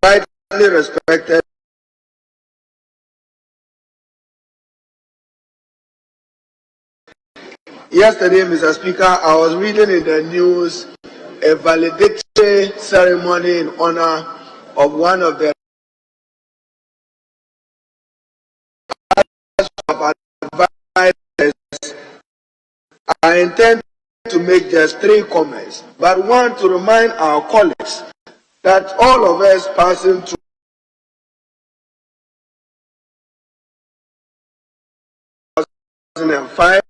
Rightly respected yesterday, Mr. Speaker, I was reading in the news a valedictory ceremony in honor of one of the advisors. I intend to make just 3 comments, but one to remind our colleagues that all of us passing through 2005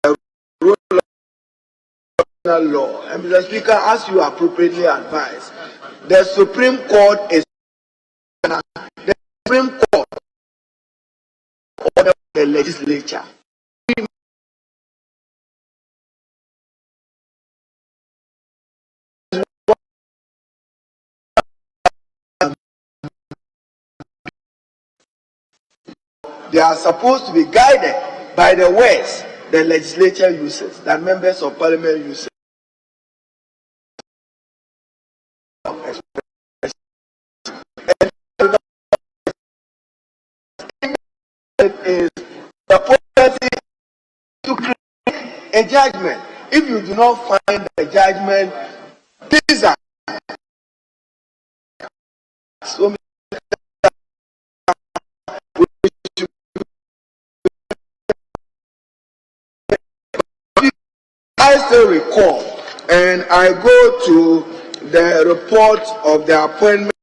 the rule of law. And Mr. Speaker, as you appropriately advised, the Supreme Court is the Supreme Court order the legislature. They are supposed to be guided by the words the legislature uses, that members of parliament use. It is the policy to create a judgment. If you do not find the judgment, these are so I still recall, and I go to the report of the appointment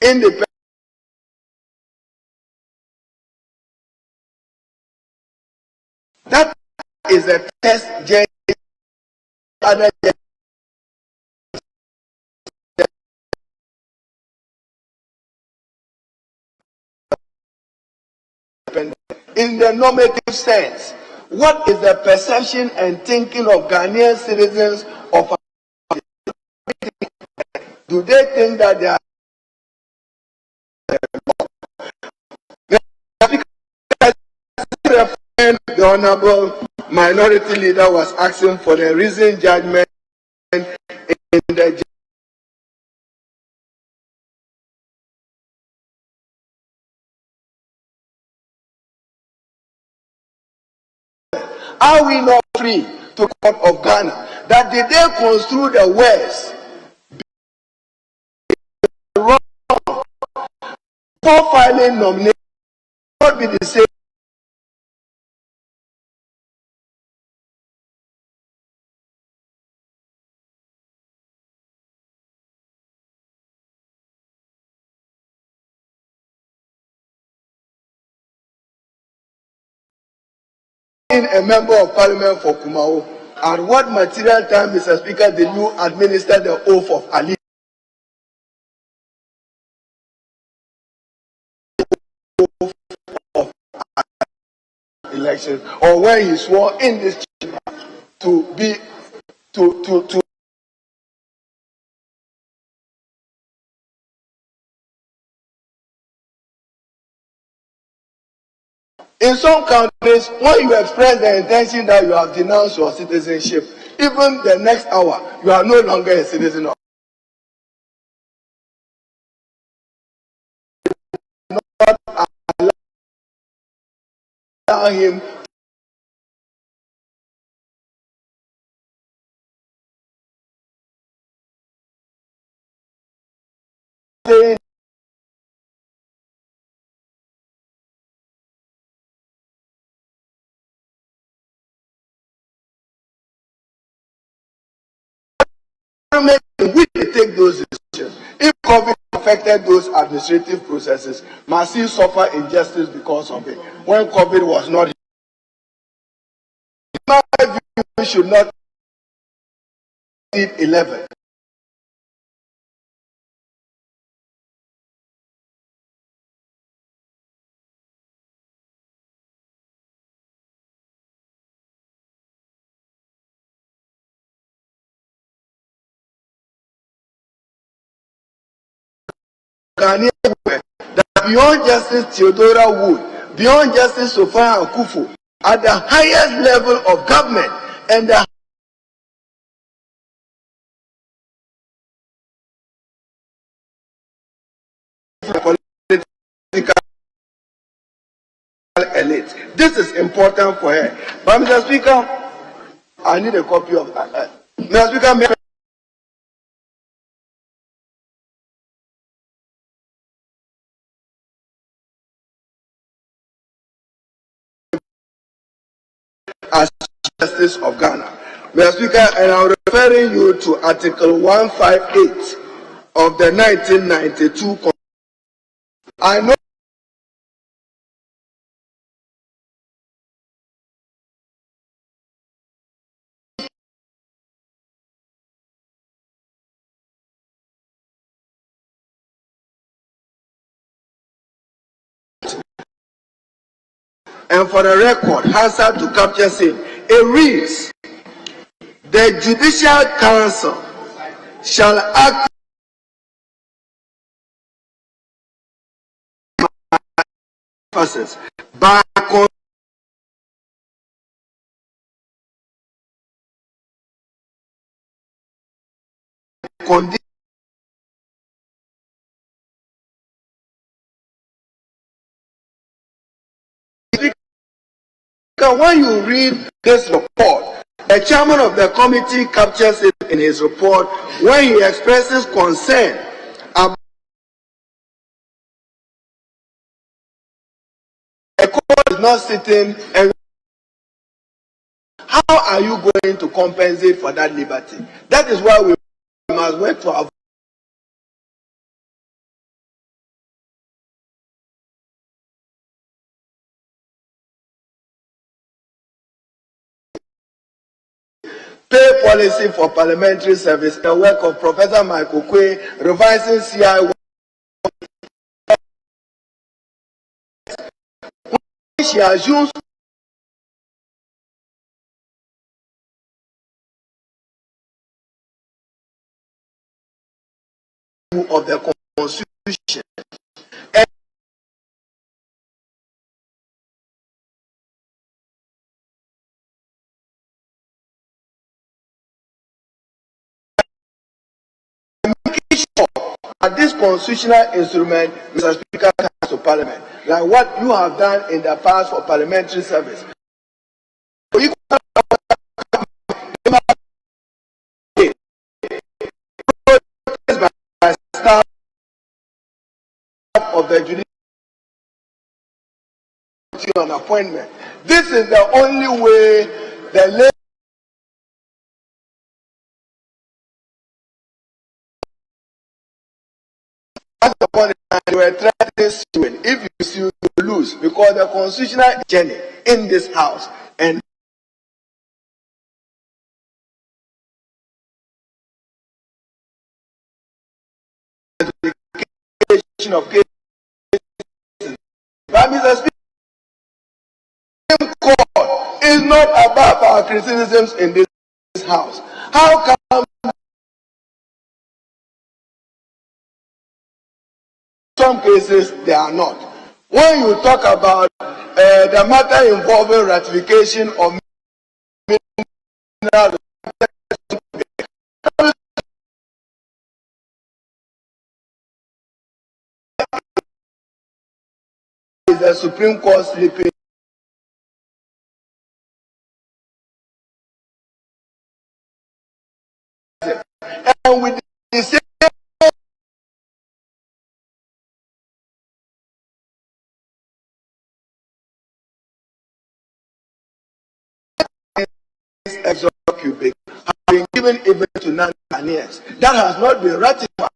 independent. That is a test judge. Other in the normative sense, what is the perception and thinking of Ghanaian citizens of? Do they think that they are? The honorable minority leader was asking for the recent judgment in the are we not free to court of Ghana that did they construe the words wrong for filing nomination not be the same in a member of parliament for Kumao? At what material time, Mr. Speaker, did you administer the oath of allegiance? Election, or when he swore in this chamber to be to in some countries, when you express the intention that you have denounced your citizenship, even the next hour you are no longer a citizen of. Not allow him saying we take those decisions. If COVID affected those administrative processes, must he suffer injustice because of it? When COVID was not, in my view, we should not need 11. Ghanaian women that beyond Justice Theodora Wood beyond Justice Sophia Akufo at the highest level of government and the political elite. This is important for her. But Mr. Speaker, I need a copy of that. Mr. Speaker, as Justice of Ghana. Mr. Speaker, and I'm referring you to Article 158 of the 1992 Constitution. I know and for the record, Hansard to capture same. It reads, the Judicial Council shall act by condition when you read this report, the chairman of the committee captures it in his report when he expresses concern about the court is not sitting and how are you going to compensate for that liberty? That is why we must work to avoid pay policy for parliamentary service, the work of Professor Michael Quay, revising CI. She assumes of the Constitution. And making sure that this constitutional instrument, Mr. Speaker, comes to Parliament, like what you have done in the past for parliamentary service. Of the judicial on appointment. This is the only way the you were threatening suing. If you sue, you lose because the constitutional journey in this house and of cases. But Mr. Speaker, court is not above our criticisms in this house. How come some cases they are not? When you talk about the matter involving ratification of mineral is the Supreme Court sleeping and with the same cubic have been given even to non-Ghanaians. That has not been ratified.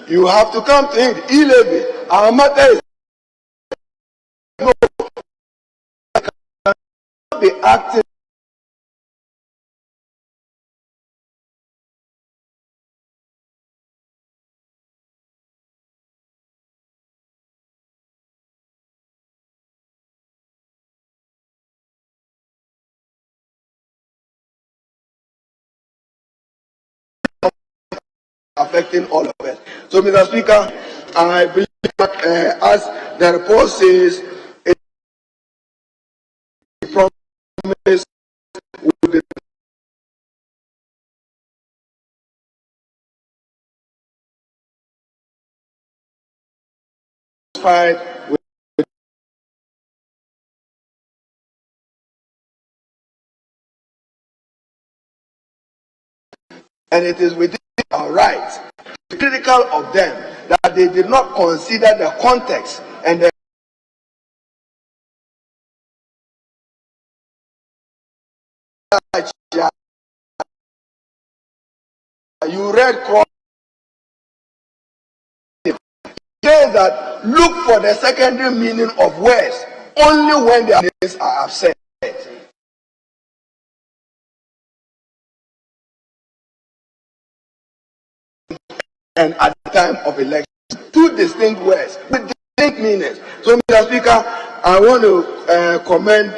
You have to come to it. E-levy. Our matter is no. Cannot be acting affecting all of us. So, Mr. Speaker, I believe as the report says, satisfied with, and it is within our rights to be critical of them that they did not consider the context and the you read cross says that look for the secondary meaning of words only when their names are absent. And at the time of election, two distinct words with distinct meanings. So, Mr. Speaker, I want to commend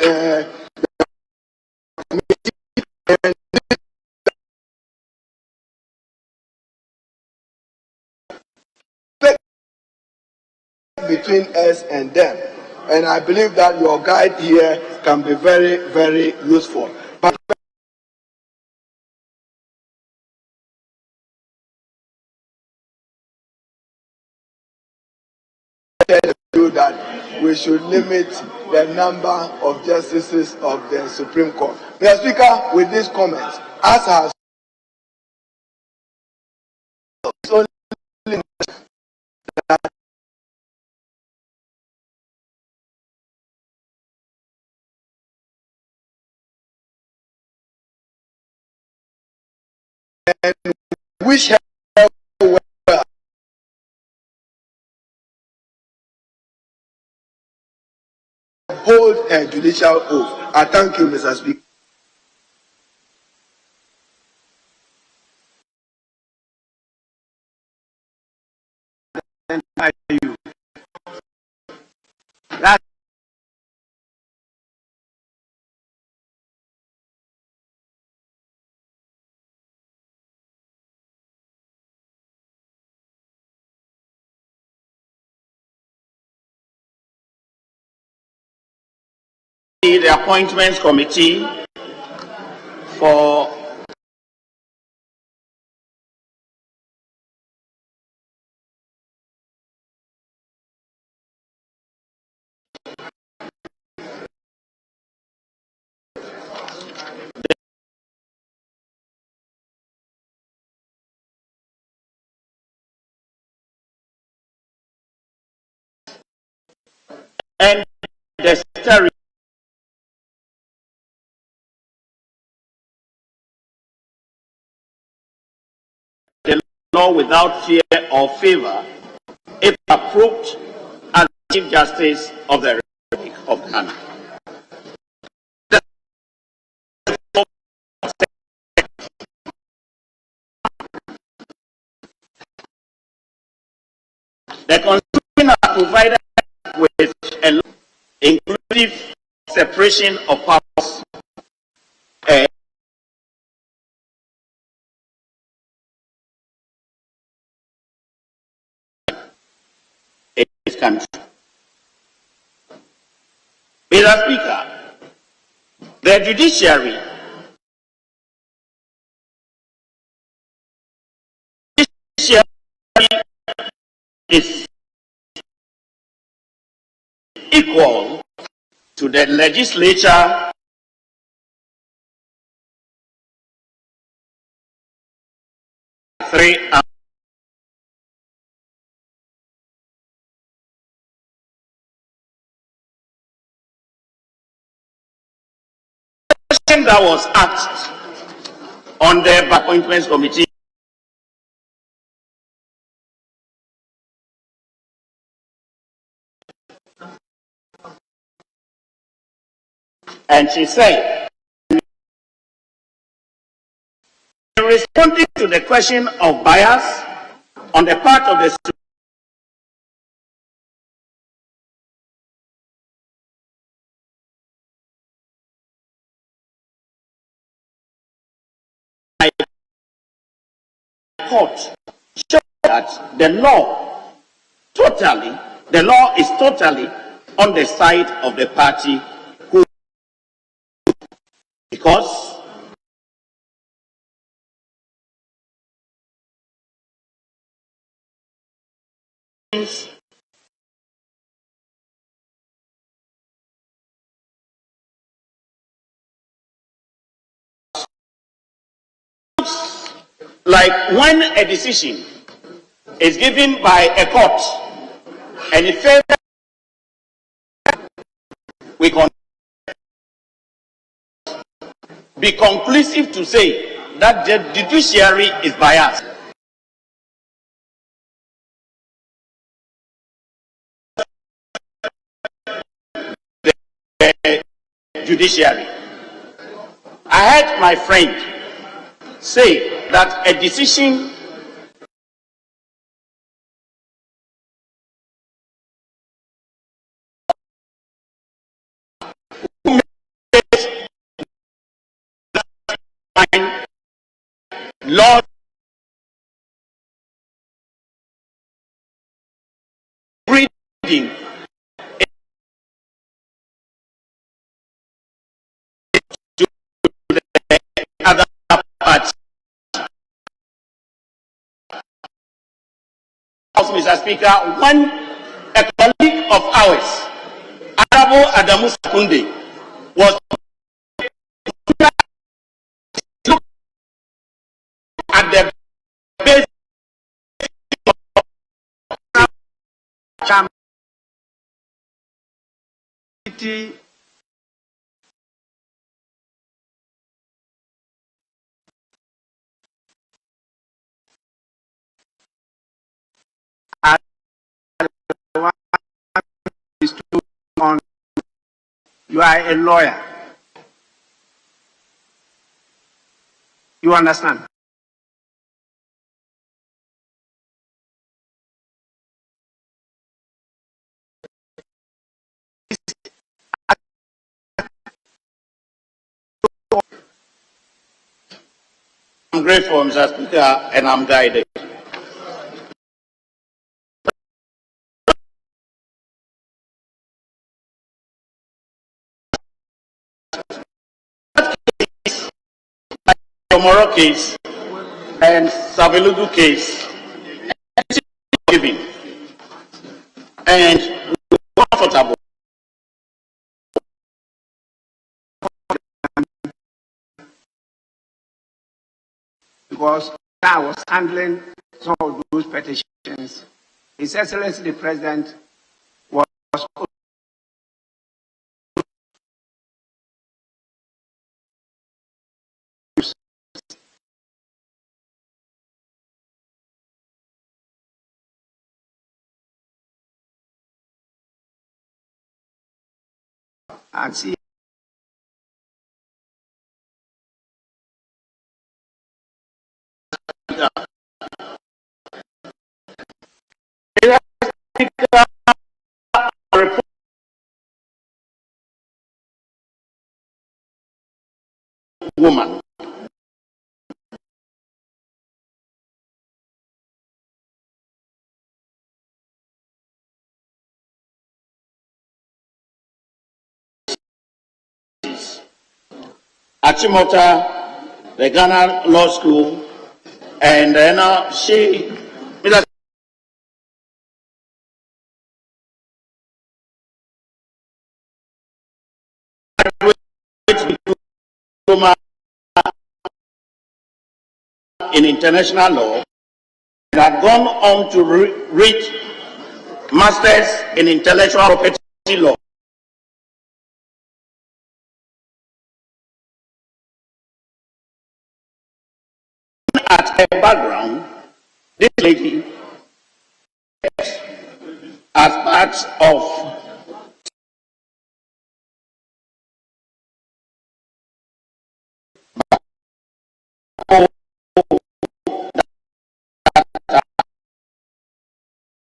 between us and them, and I believe that your guide here can be very, very useful. But that we should limit the number of justices of the Supreme Court. Mr. Speaker, with these comments, as has only wish her well, hold a judicial oath. I thank you, Mr. Speaker. The Appointments Committee for and the Secretary the law without fear or favor if approved as Chief Justice of the Republic of Ghana. The Constitution has provided with a inclusive separation of powers in this country. Mr. Speaker, the judiciary is equal to the legislature three question that was asked on the Appointments Committee and she said, in responding to the question of bias on the part of the court, showed that the law is totally on the side of the party who, because like when a decision is given by a court and it fails, we can be conclusive to say that the judiciary is biased. The judiciary. I heard my friend say that a decision law reading to the other party. Mr. Speaker, when a colleague of ours, Honorable Adamu Sakunde, was looked at the base on, you are a lawyer. You understand? I'm grateful, Mr. Speaker, and I'm guided. The Moro case and Sabelugu case, giving, and we're comfortable. Because I was handling some of those petitions. His Excellency the President was and see Woman. Achimota, the Ghana Law School, and then she, diploma in international law, and had gone on to reach masters in intellectual property law. At her background, this lady, as part of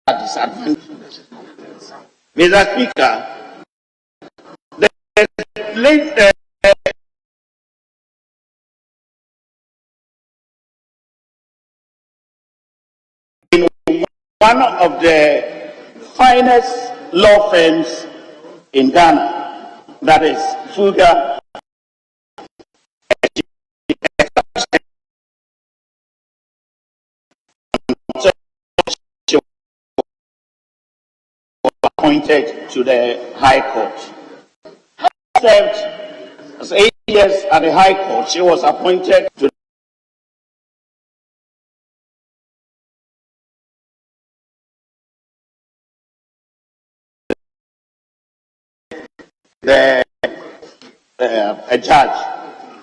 disadvantage. Mr. Speaker, in one of the finest law firms in Ghana, that is Fuga, appointed to the High Court. Served as 8 years at the High Court. She was appointed to a judge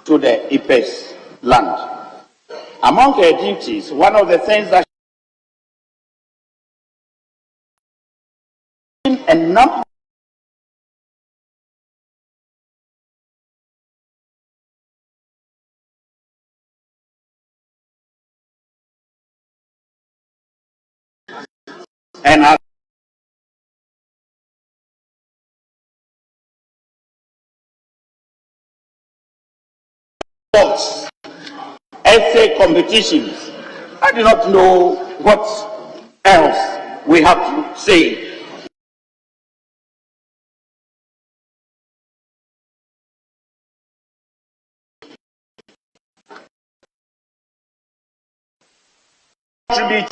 to the IPES land. Among her duties, one of the things that a number and sports, essay competitions. I do not know what else we have to say. Tribute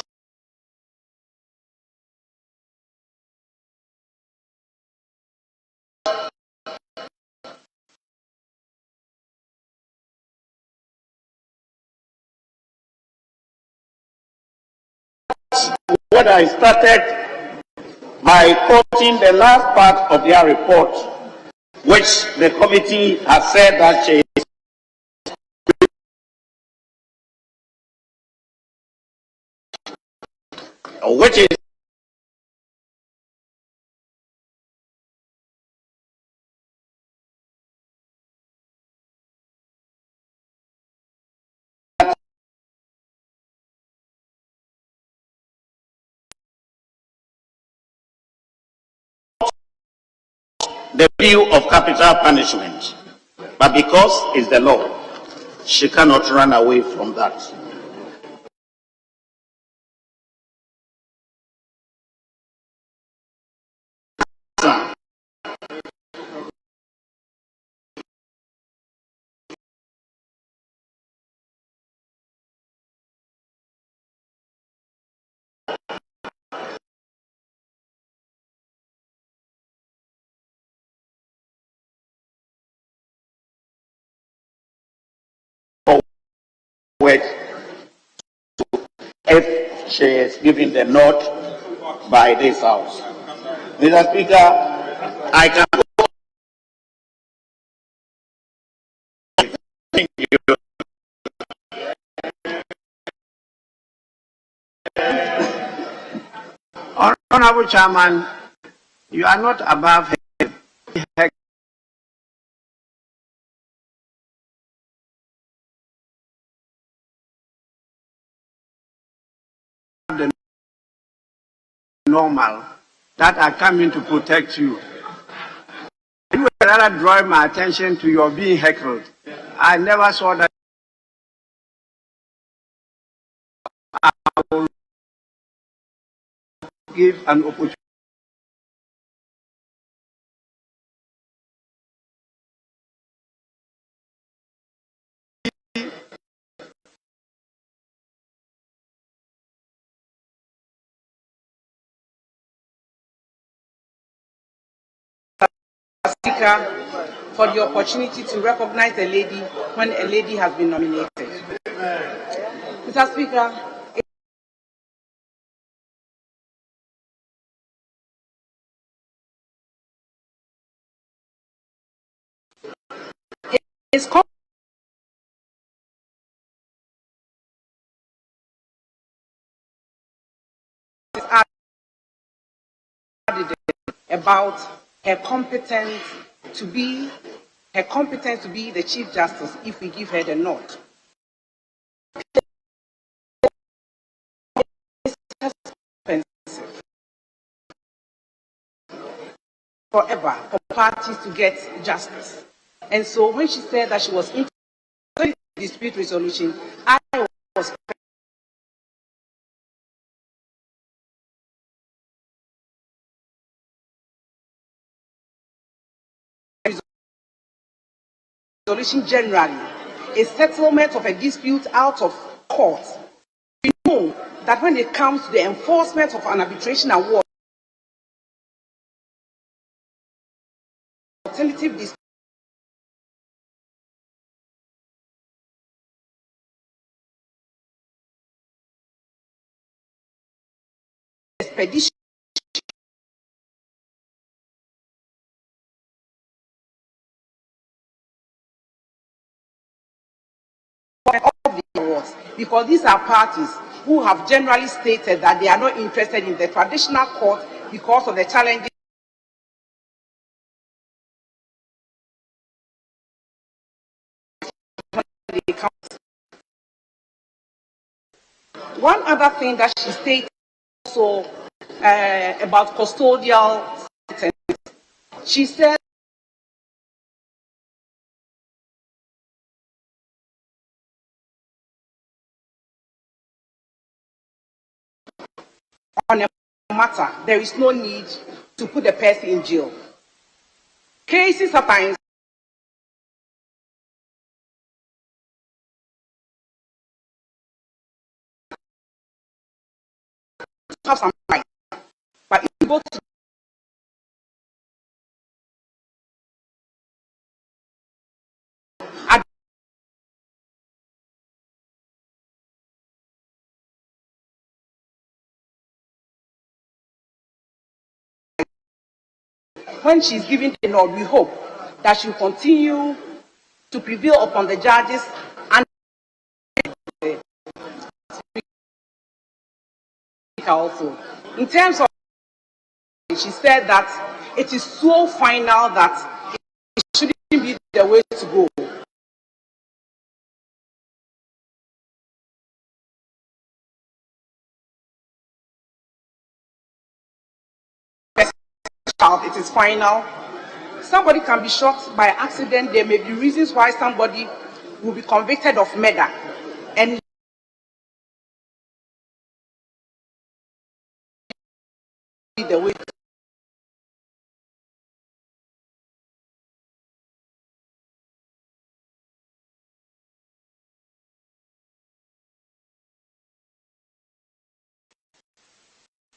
what I started by quoting the last part of their report, which the committee has said that she which is the view of capital punishment. But because it's the law, she cannot run away from that. Forward if she is given the nod by this House. Mr. Speaker, I can go. Thank you. Honorable Chairman, you are not above the normal that are coming to protect you. You would rather draw my attention to your being heckled. I never saw that. I will give an opportunity. Speaker, for the opportunity to recognize a lady when a lady has been nominated. Mr. Speaker, it's about her competence to be the Chief Justice if we give her the nod. Forever for parties to get justice. And so when she said that she was in dispute resolution, I was resolution generally, a settlement of a dispute out of court. We know that when it comes to the enforcement of an arbitration award, alternative dispute expedition awards, because these are parties who have generally stated that they are not interested in the traditional court because of the challenges they come. One other thing that she stated also about custodial sentences, she said on a matter, there is no need to put the person in jail. Cases sometimes have some right, but if you go to when she's giving the nod, we hope that she will continue to prevail upon the judges and also. In terms of, she said that it is so final that it shouldn't be the way to go. It is final. Somebody can be shot by accident. There may be reasons why somebody will be convicted of murder, and the way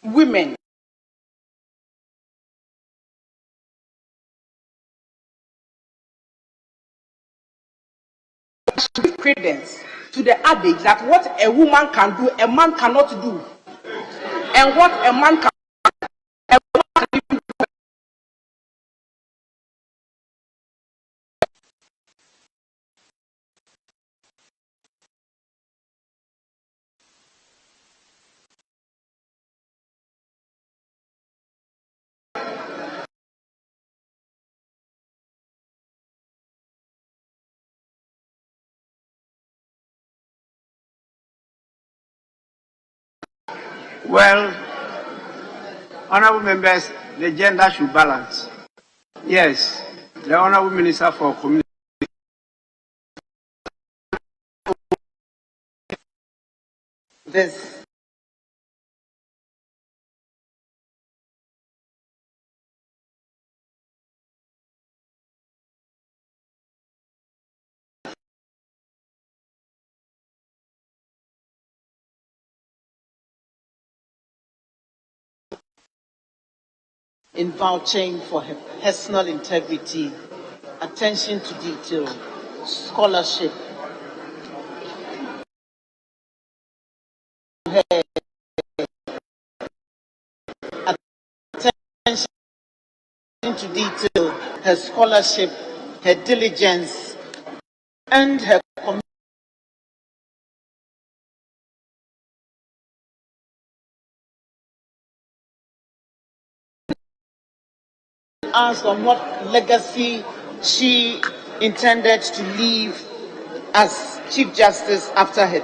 women should give credence to the adage that what a woman can do, a man cannot do, and what a man can, a woman can even do. Well, honorable members, the gender should balance. Yes, the honorable minister for community. This in vouching for her personal integrity, attention to detail, scholarship, her attention to detail, her scholarship, her diligence, and her commitment. Asked on what legacy she intended to leave as Chief Justice after her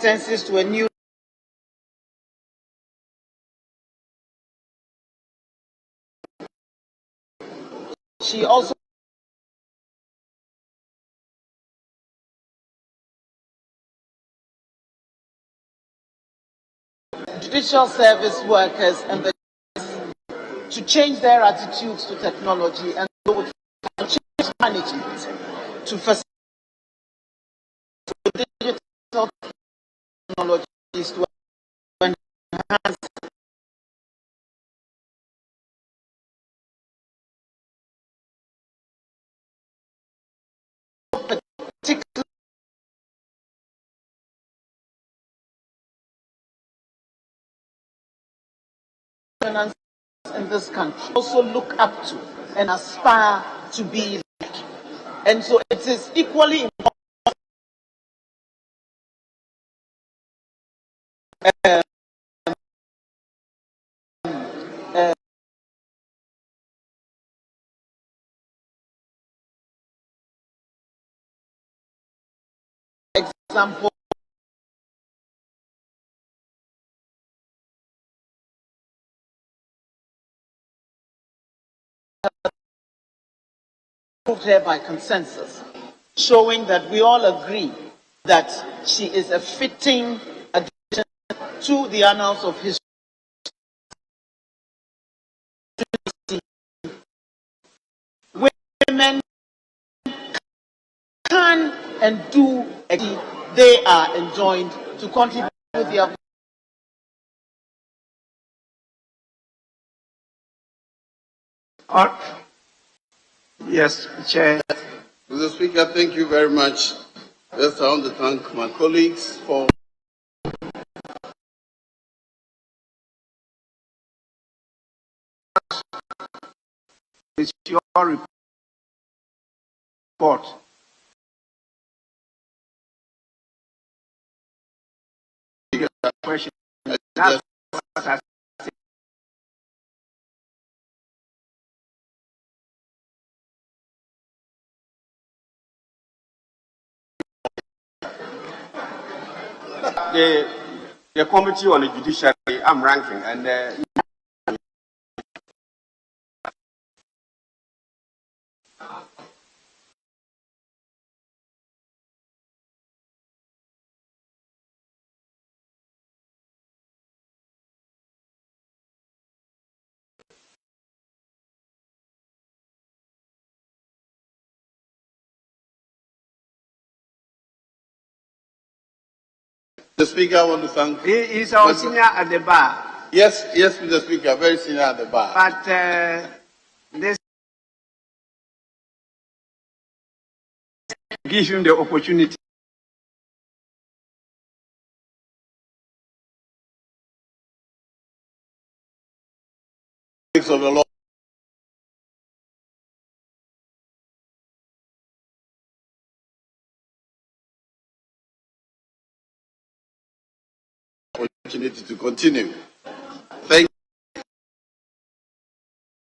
competencies to a new. She also judicial service workers and the to change their attitudes to technology and to change management to facilitate digital technologies to enhance particular in this country also look up to and aspire to be like. And so it is equally important example approved here by consensus, showing that we all agree that she is a fitting addition to the annals of history. Women can and do, they are enjoined to contribute with their Yes, Chair. Mr. Speaker, thank you very much. First, I want to thank my colleagues for It's your report. Question. That's what I the committee on the judiciary, I'm ranking, and the Speaker. I want to thank. He is our senior at the bar. Yes, Mr. Speaker, very senior at the bar. But this gives him the opportunity. Of the law. Opportunity to continue. Thank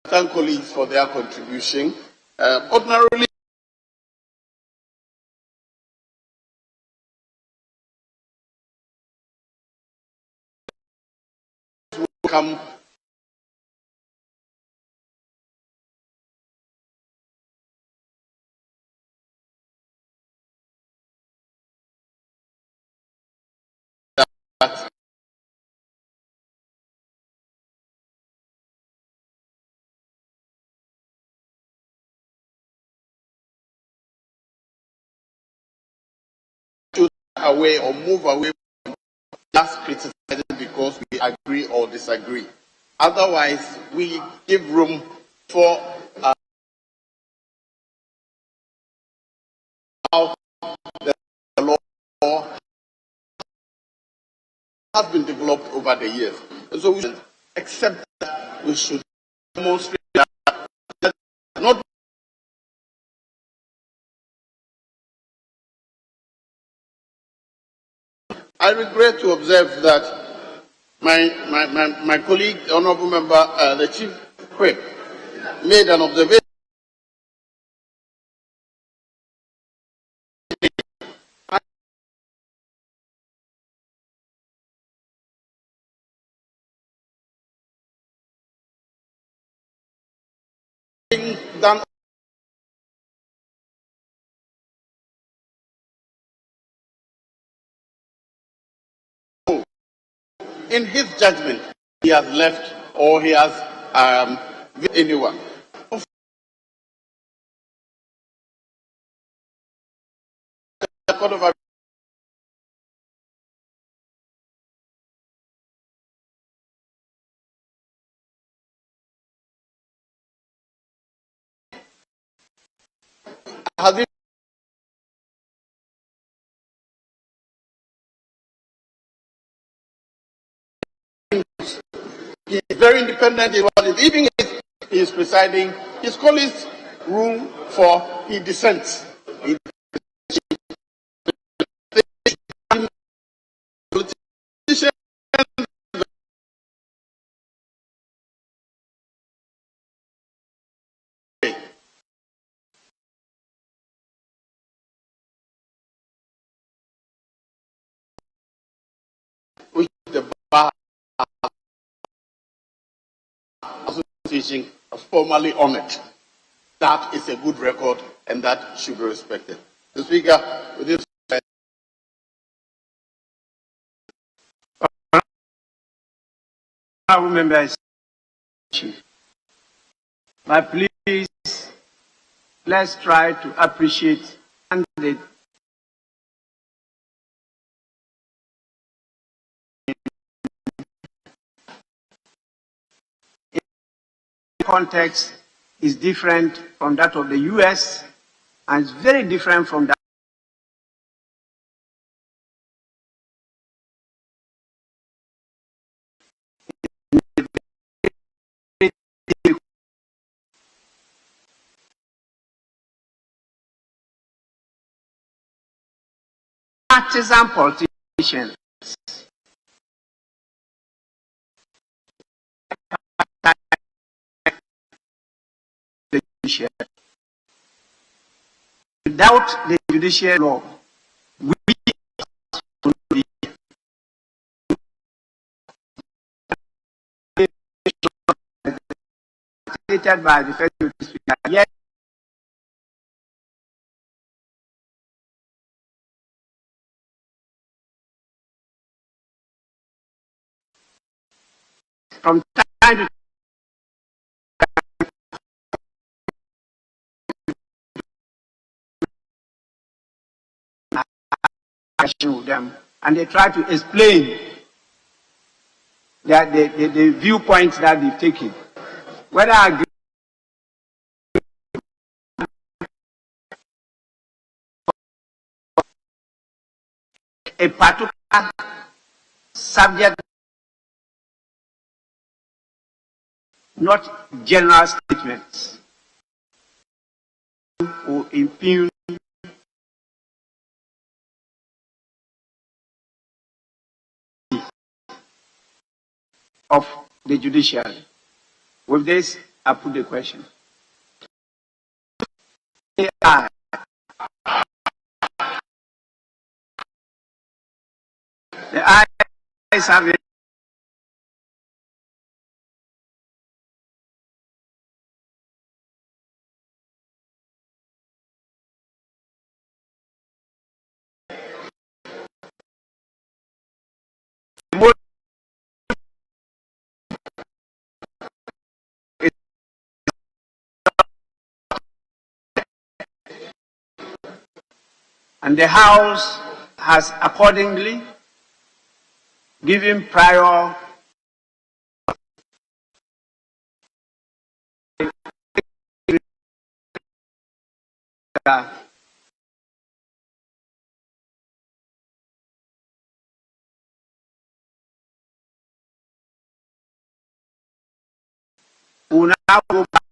colleagues for their contribution. Ordinarily, will come that away or move away from just criticizing because we agree or disagree. Otherwise, we give room for how the law has been developed over the years. And so we should accept that we should demonstrate that not I regret to observe that my colleague, the honourable member, the Chief Whip, made an observation done in his judgment. He has left or he has anyone. The Court of has been He's very independent in what it, even if he is presiding, his colleagues room for he dissents. Which the Bar Association has formally honored. That is a good record, and that should be respected. The Speaker, with this. Members, but please, let's try to appreciate the context is different from that of the US, and it's very different from that. Partisan politicians without the judicial law, we stated by the first speaker. Yet from time to time with them, and they try to explain that the viewpoints that they've taken. Whether I agree a particular subject, not general statements, or impugn of the judiciary. With this, I put the question. AI. The eyes have it. And the House has accordingly given prior will now go back.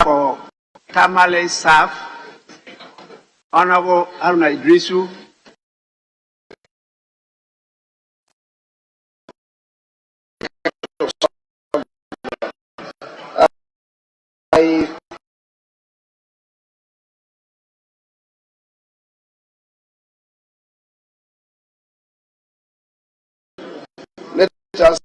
For Tamale Saf, Honorable Haruna Idrisu, let us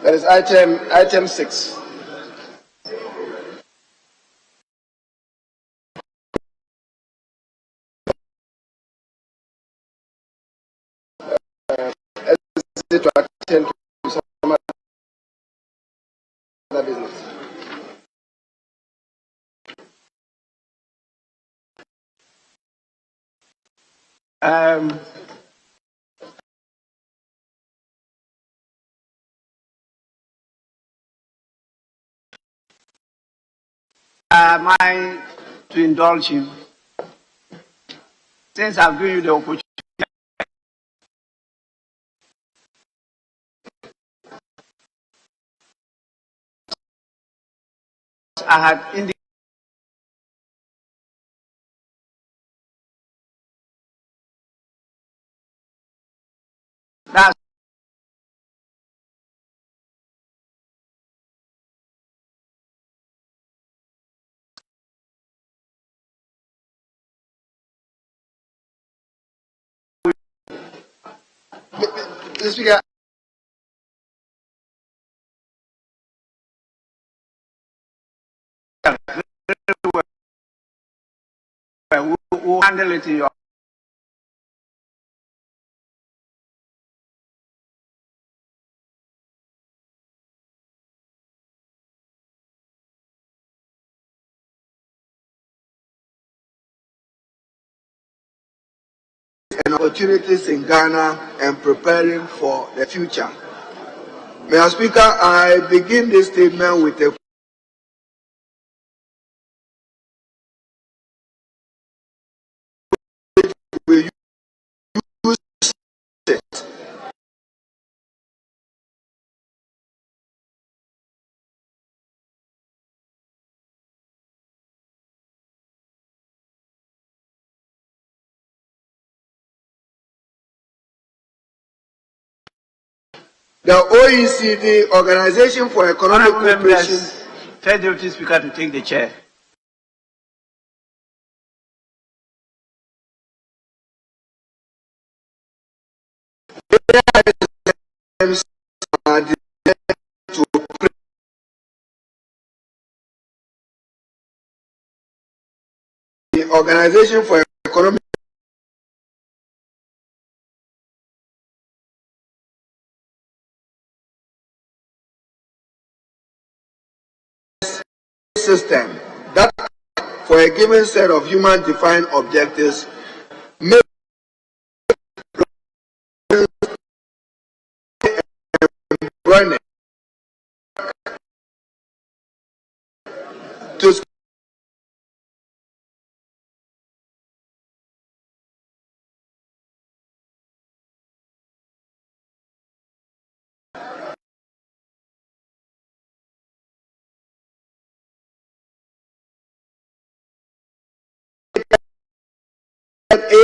that is item 6. To attend to some other business. Am I to indulge him? Since I've given you the opportunity, I had indicated that Mr. Speaker, we'll handle it in your. and opportunities in Ghana and preparing for the future. Mr. Speaker, I begin this statement with a will use it. The OECD, Organization for Economic Cooperation, Tell the Deputy Speaker to take the chair. are designed to the Organization for Economic system that for a given set of human defined objectives may running to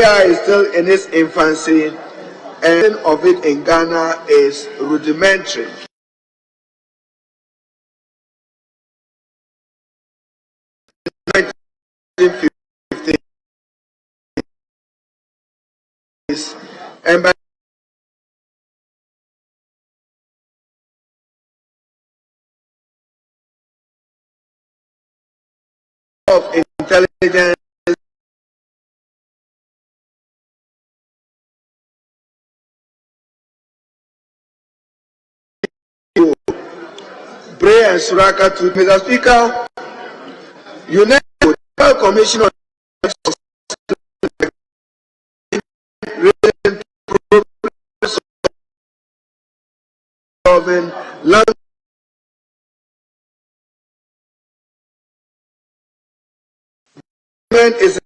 AI is still in its infancy, and of it in Ghana is rudimentary. And by of intelligence Bray and Suraka to Mr. Speaker, UNESCO Commission on solving land is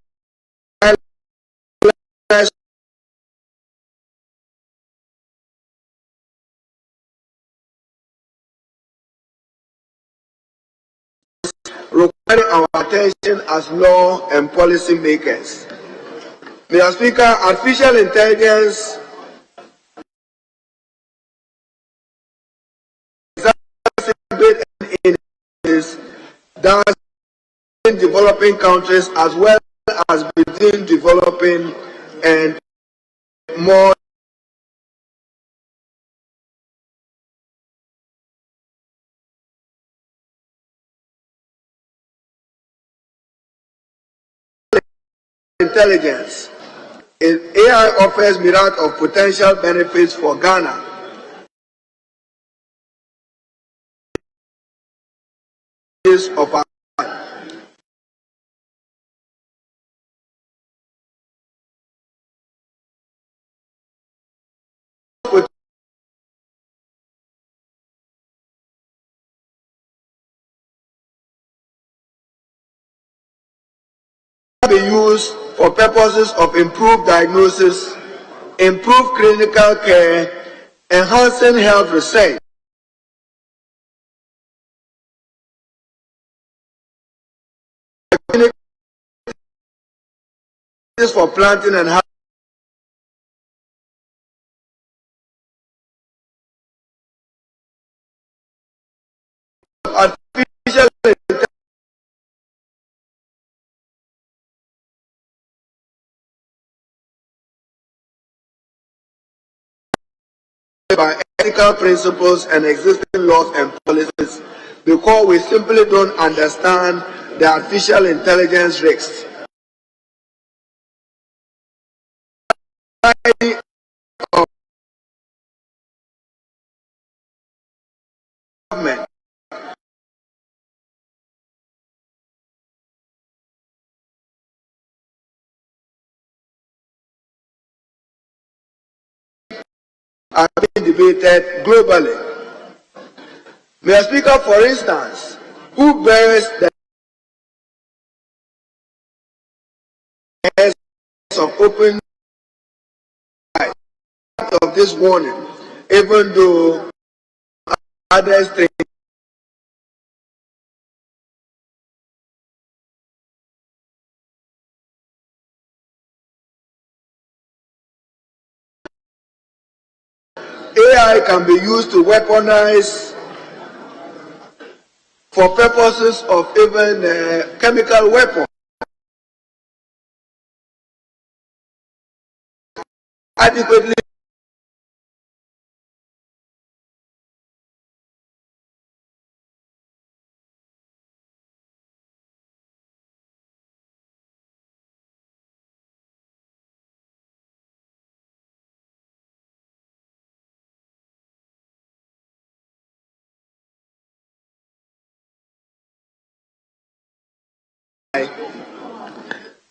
requiring our attention as law and policy makers. Mr. Speaker, artificial intelligence is that in developing countries as well as between developing and more intelligence. AI offers myriad of potential benefits for Ghana. Of our be used for purposes of improved diagnosis, improved clinical care, enhancing health research, for planting and artificial by ethical principles and existing laws and policies, because we simply don't understand the artificial intelligence risks. Government are being debated globally. Mr. Speaker, for instance, who bears the of open of this warning, even though others think AI can be used to weaponize for purposes of even chemical weapons. Adequately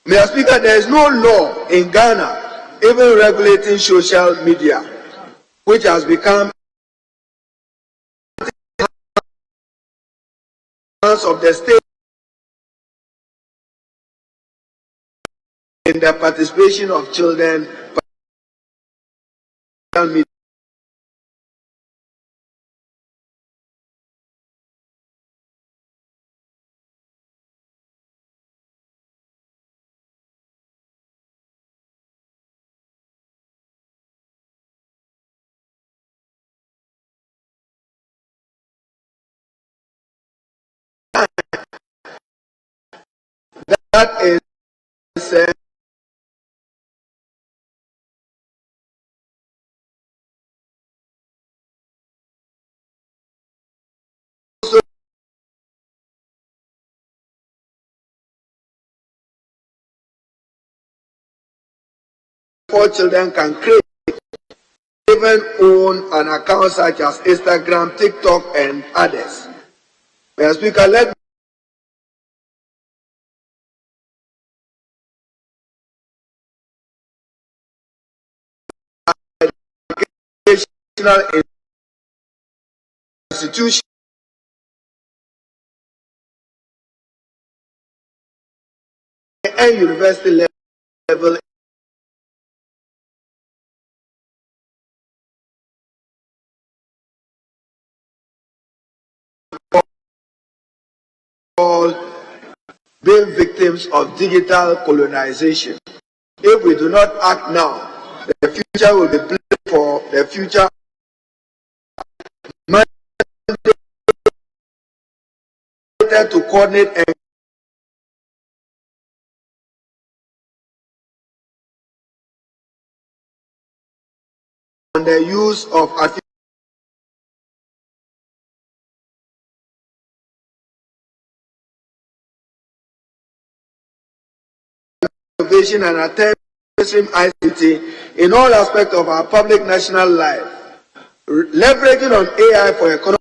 Mr. Speaker, there is no law in Ghana even regulating social media, which has become hands of the state in the participation of children. That is for children can create, even own an account such as Instagram, TikTok, and others. Mr. Speaker, let me educational institution and university level all being victims of digital colonization. If we do not act now, the future will be blamed for the future to coordinate and on the use of artificial innovation and attempt mainstream ICT in all aspects of our public national life, leveraging on AI for economic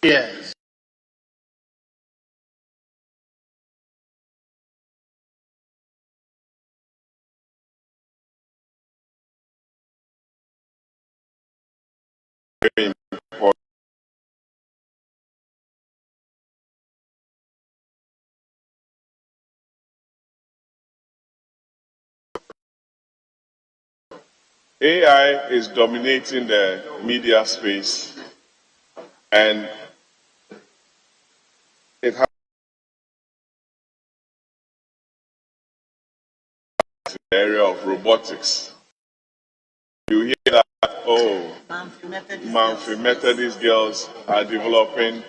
Yes. Very important. AI is dominating the media space, and it has the area of robotics. You hear that, oh, Manfi Methodist girls are developing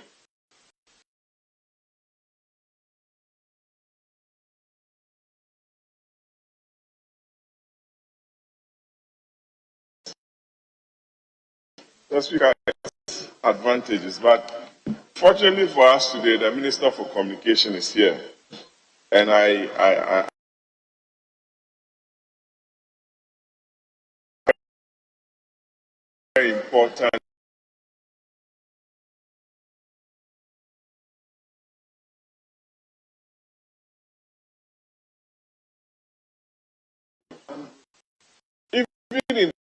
the speaker has advantages, but fortunately for us today, the Minister for Communication is here, and I very important even in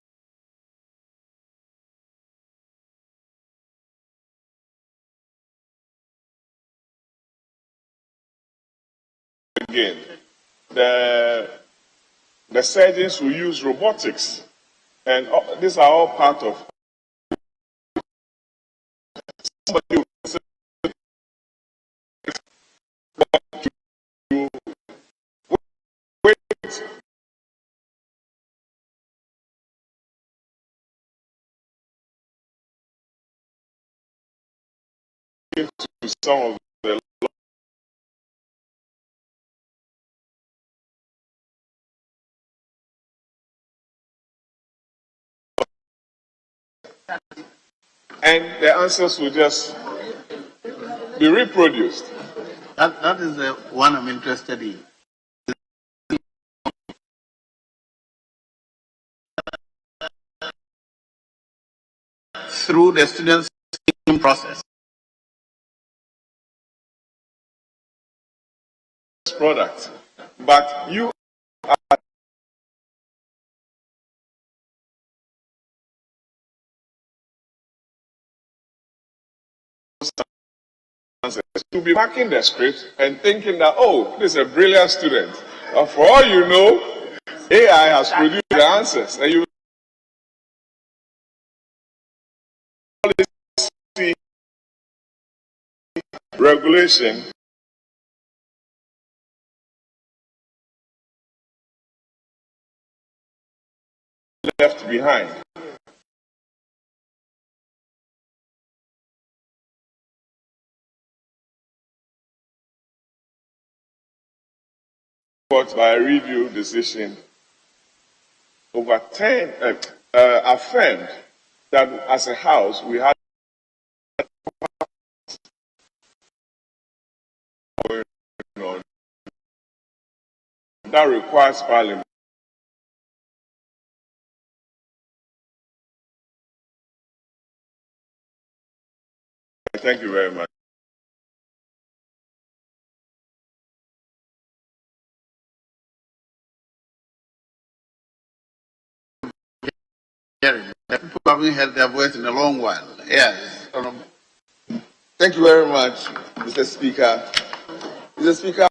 again the surgeons will use robotics, and these are all part of somebody will say to wait to some of the and the answers will just be reproduced. That is the one I'm interested in. Through the students' process. Product, but you to be marking the script and thinking that, oh, this is a brilliant student. For all you know, AI has produced the answers, and you see regulation left behind. But by a review decision, over 10 affirmed that as a house we had going on that requires parliament. Thank you very much. Hearing. The people haven't heard their voice in a long while. Yes. Thank you very much, Mr. Speaker. Mr. Speaker,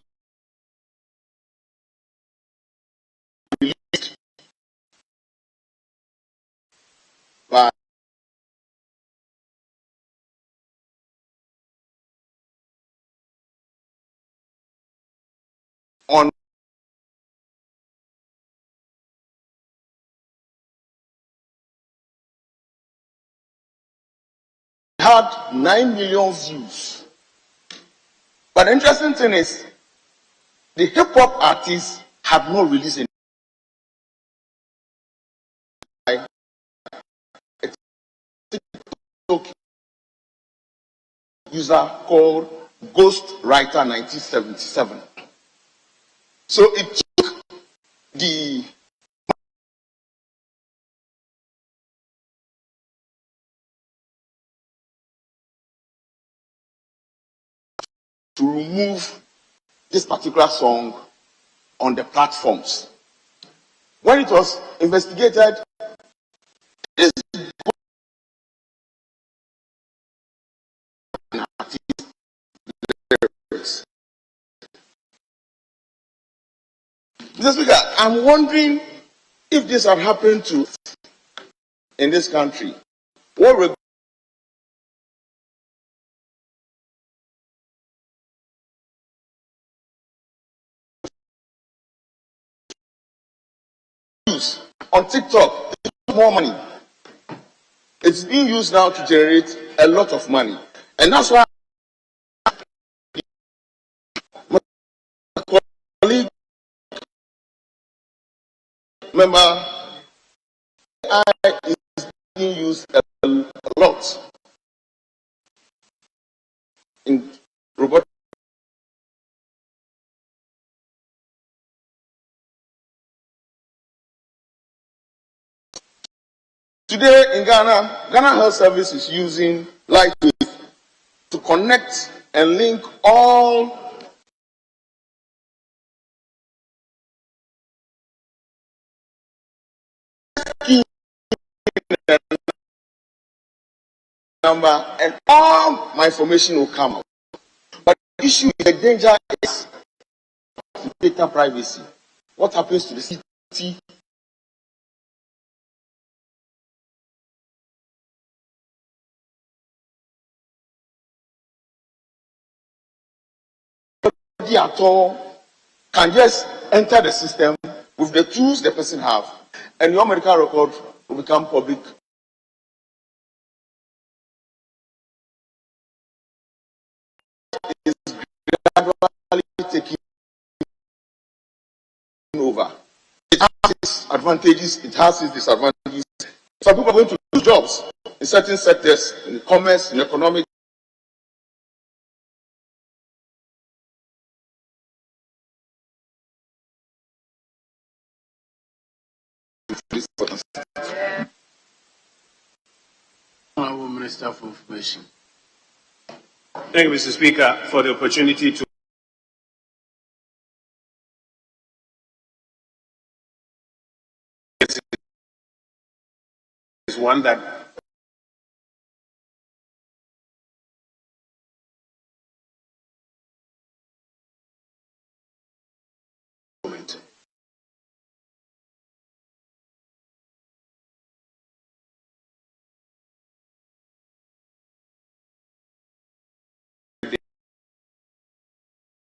by on had 9 million views. But the interesting thing is, the hip hop artists have not released a TikTok user called Ghost Writer 1977. So it took the to remove this particular song on the platforms. When it was investigated, this Mr. Speaker, I'm wondering if this had happened to in this country. What would use on TikTok more money? It's being used now to generate a lot of money, and that's why my colleague member AI is being used a lot in robotics. Today in Ghana, Ghana Health Service is using Lightwave to connect and link all number, and all my information will come out. But the issue, the danger is data privacy. What happens to the city? At all can just enter the system with the tools the person have, and your medical record will become public. Is gradually taking over. It has its advantages, it has its disadvantages. Some people are going to lose jobs in certain sectors, in commerce, in economic. Honourable Minister for Information. Thank you, Mr. Speaker, for the opportunity to is one that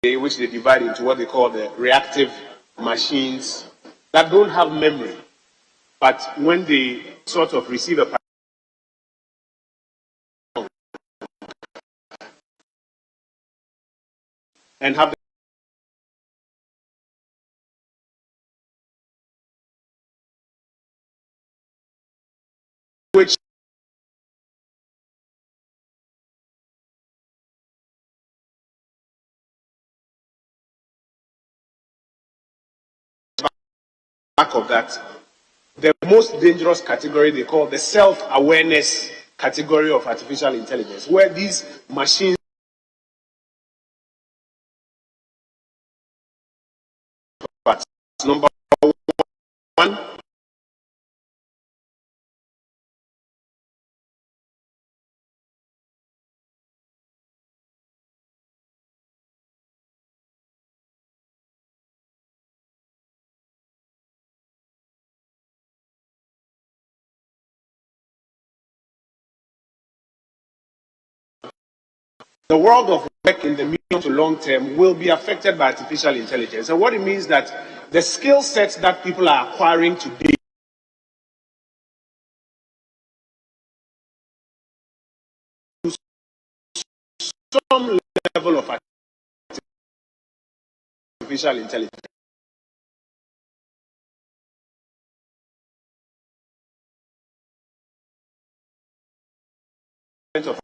which they divide into what they call the reactive machines that don't have memory, but when they sort of receive a and have which back of that, the most dangerous category they call the self-awareness category of artificial intelligence, where these machines number one, the world of work in the medium to long term will be affected by artificial intelligence. And what it means that the skill sets that people are acquiring today some level of artificial intelligence. Of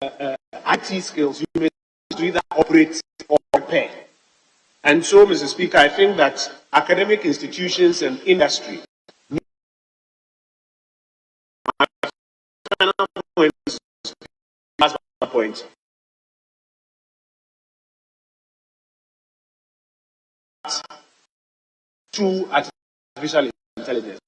IT skills, you may either operate or repair. And so, Mr. Speaker, I think that academic institutions and industry point. To artificial intelligence.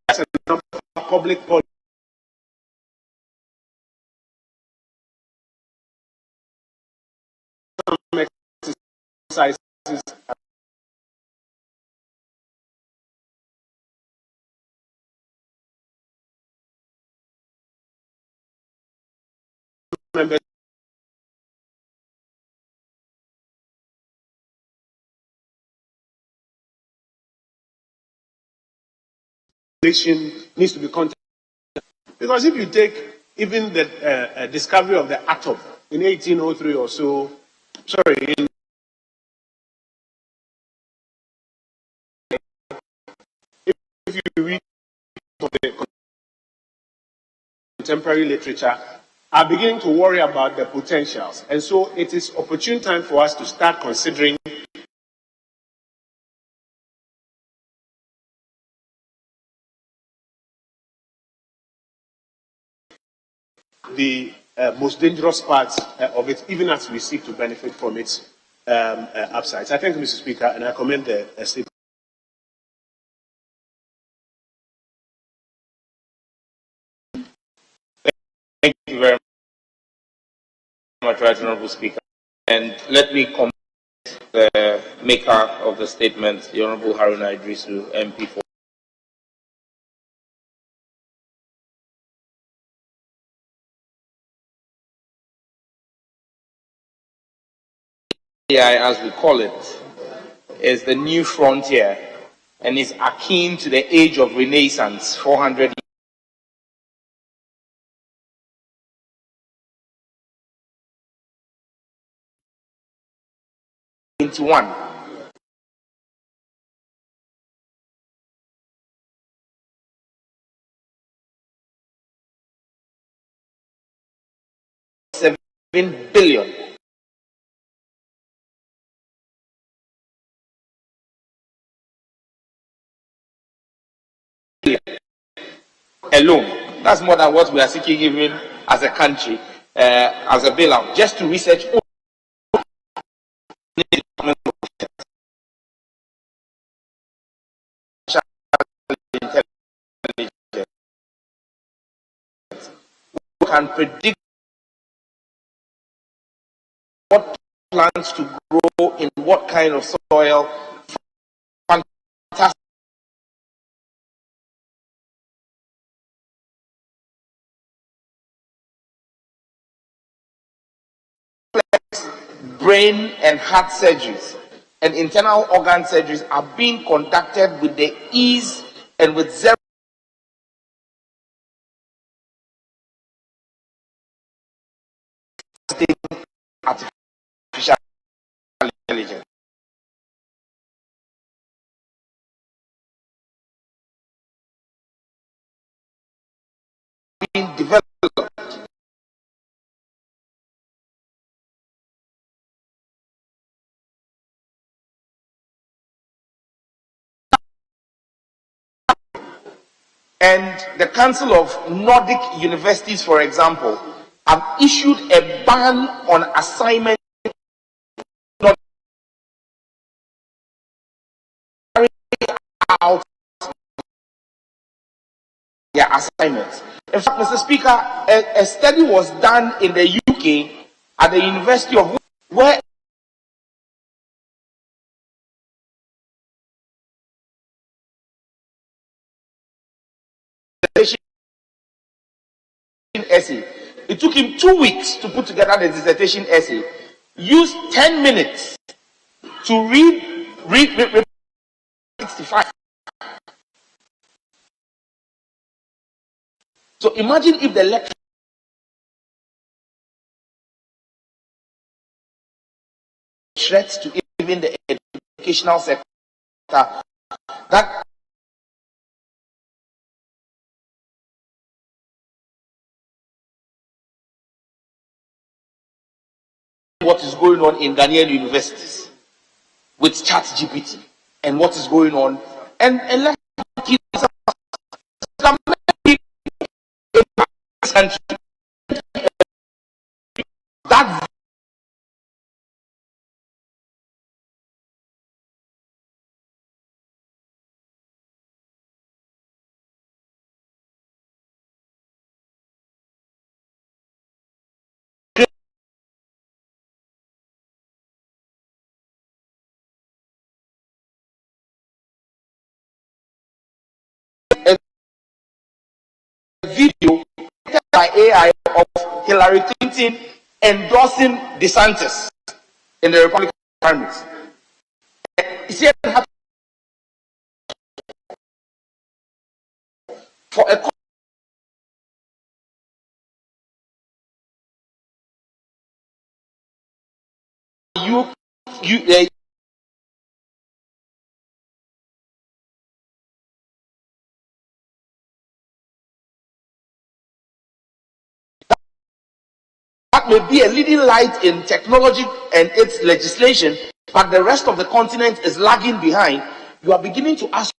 That's a public policy. Exercises members needs to be content. Because if you take even the discovery of the atom in 1803 or so, sorry, if you read the contemporary literature, are beginning to worry about the potentials. And so it is opportune time for us to start considering the most dangerous parts of it, even as we seek to benefit from its upsides. I thank you, Mr. Speaker, and I commend the statement. Thank you very much, Right Honourable Speaker. And let me commend the maker of the statement, the Honourable Haruna Idrisu, MP for AI, as we call it, is the new frontier and is akin to the age of Renaissance, 400 into one. $7 billion. Alone. That's more than what we are seeking even as a country, as a bailout, just to research intelligence. We can predict what plants to grow in what kind of soil. Fantastic. Brain and heart surgeries and internal organ surgeries are being conducted with the ease and with zero artificial intelligence. Being developed. And the Council of Nordic Universities, for example, have issued a ban on assignment out their assignments. In fact, Mr. Speaker, a study was done in the UK at the University of where essay. It took him 2 weeks to put together the dissertation essay. Used 10 minutes to read 65. So imagine if the lecture threats to even the educational sector that what is going on in Ghanaian universities with ChatGPT and what is going on, and let's keep some country that video by AI of Hillary Clinton endorsing DeSantis in the Republican primaries. For a that may be a leading light in technology and its legislation, but the rest of the continent is lagging behind. You are beginning to ask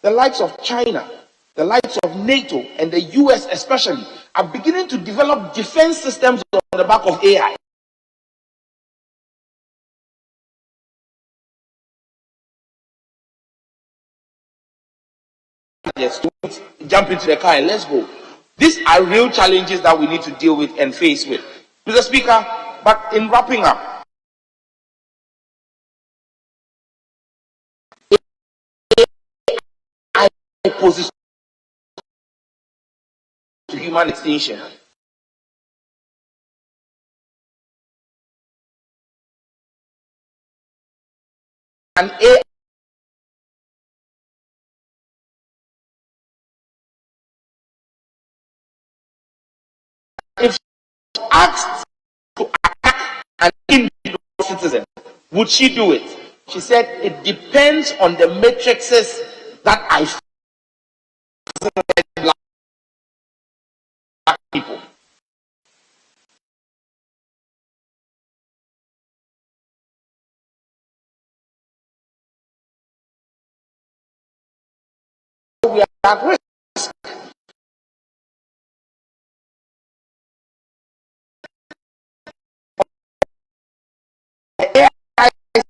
the likes of China, the likes of NATO, and the US especially are beginning to develop defense systems on the back of AI. Yes, jump into the car and let's go. These are real challenges that we need to deal with and face with, Mr. Speaker. But in wrapping up, AI poses to human extinction. And AI if asked to attack an individual citizen, would she do it? She said it depends on the matrices that I black people. We are at risk. AI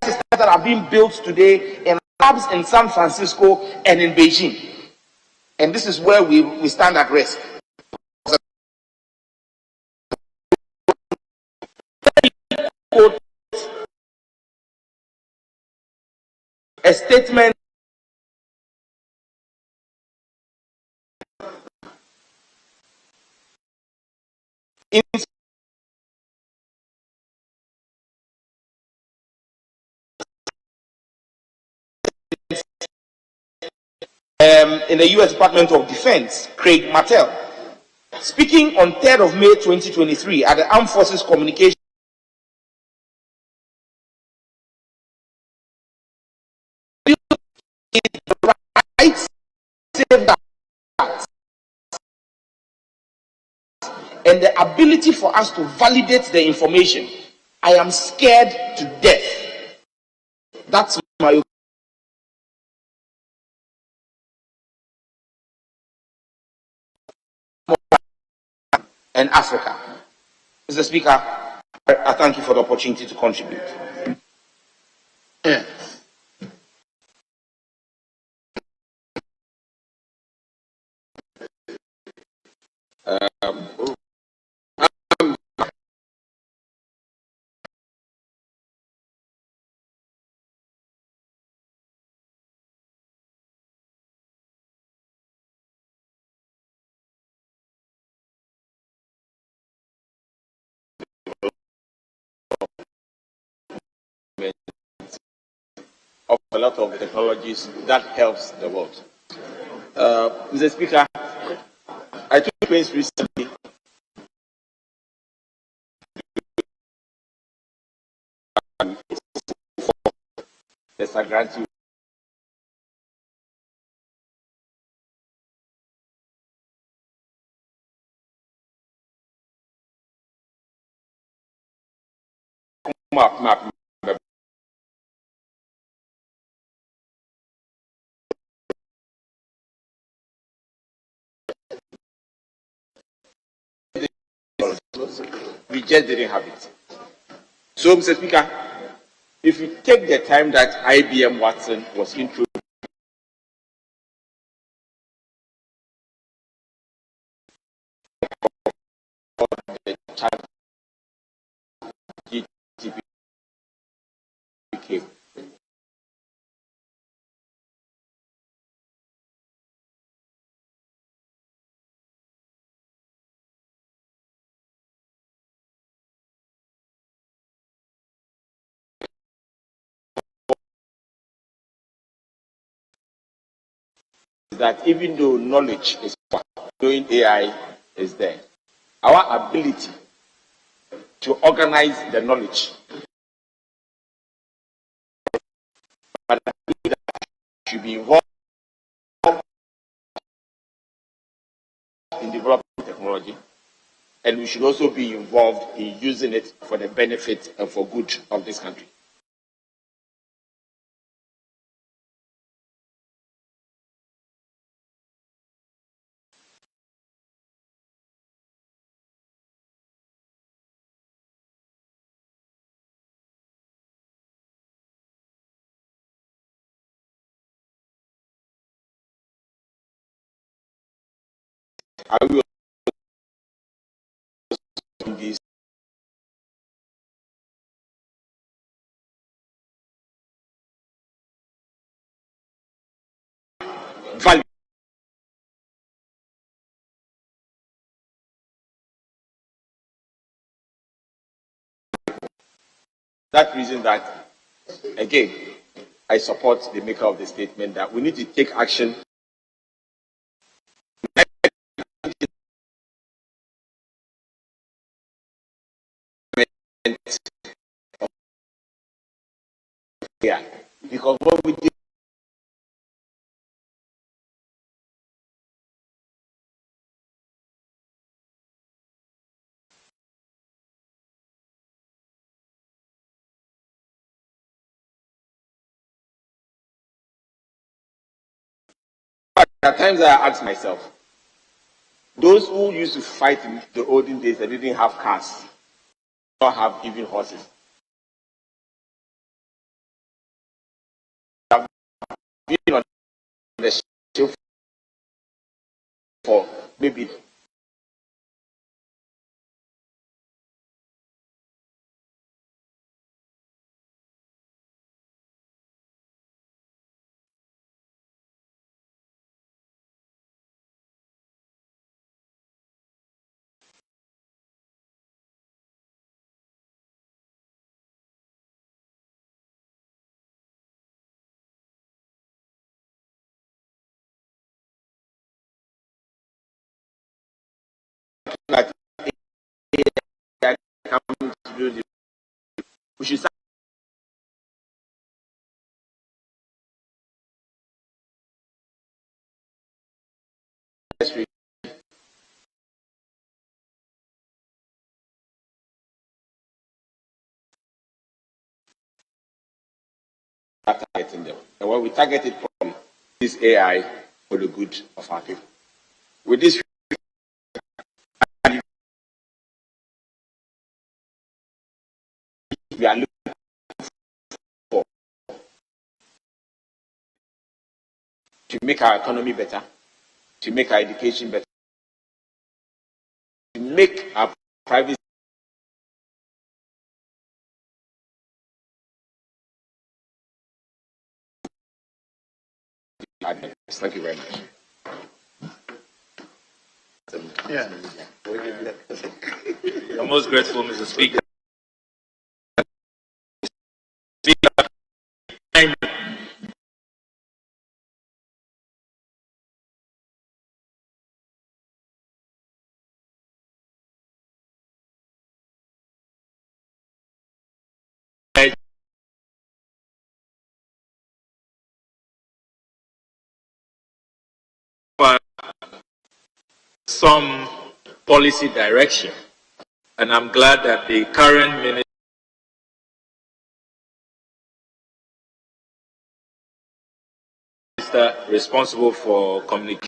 systems that are being built today in labs in San Francisco and in Beijing. And this is where we stand at risk. A statement in the US Department of Defense, Craig Martell, speaking on 3rd of May 2023 at the Armed Forces Communication rights, safeguards, and the ability for us to validate the information. I am scared to death. That's my opinion. And Africa. Mr. Speaker, I thank you for the opportunity to contribute. Yeah. Of a lot of technologies that helps the world. Mr. Speaker, I took pains recently there's a grant map. We just didn't have it. So, Mr. Speaker, if you take the time that IBM Watson was introduced, the chat GTP came. That even though knowledge is doing AI is there, our ability to organize the knowledge should be involved in developing technology, and we should also be involved in using it for the benefit and for good of this country. I will this value. That reason that, again, I support the maker of the statement that we need to take action here, because what we did at times I ask myself, those who used to fight in the olden days that didn't have cars, don't have even horses. They have been on the shelf for maybe like coming to do the, we should start targeting them. And when we target it properly, this AI for the good of our people. With this, we are looking for to make our economy better, to make our education better, to make our private advance. Thank you very much. Yeah. I'm most grateful, Mr. Speaker. Some policy direction, and I'm glad that the current minister Minister responsible for communication.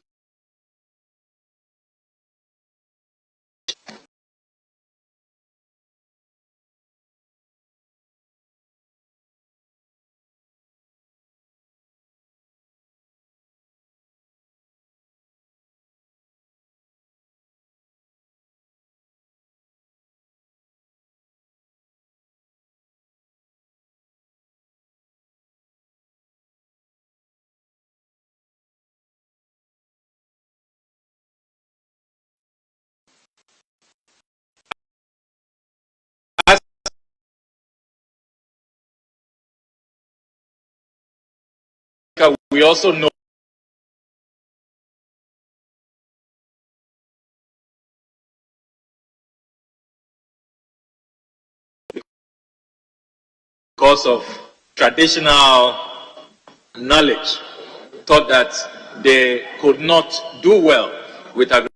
We also know because of traditional knowledge, thought that they could not do well with agriculture.